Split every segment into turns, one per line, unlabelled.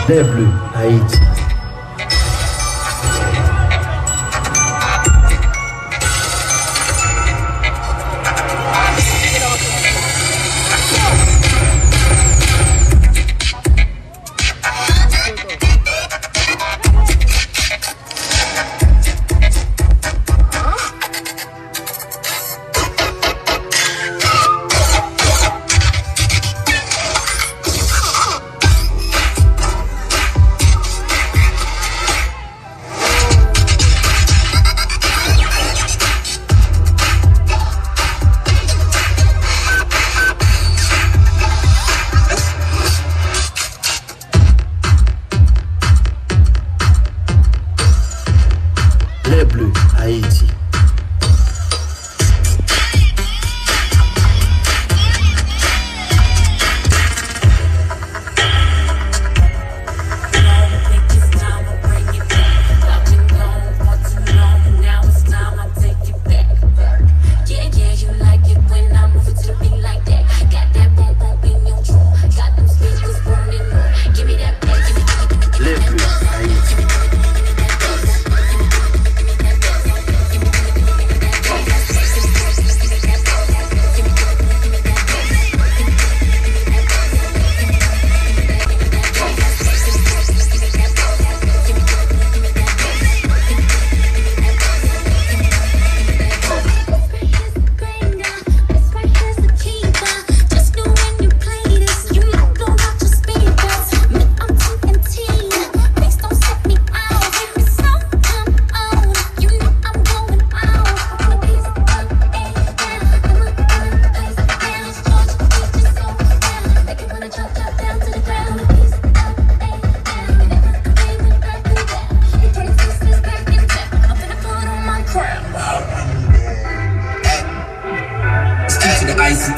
Les Bleus, Haïti. Les Bleus, Haïti. Les Bleus, Haïti.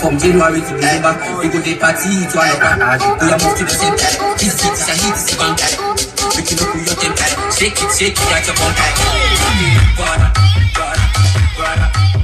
From January to December, we go to party to our garage. We are moved to the center. This city is a hit, this bank. We can look your temper. Shake it, at your bumper. God, God, God.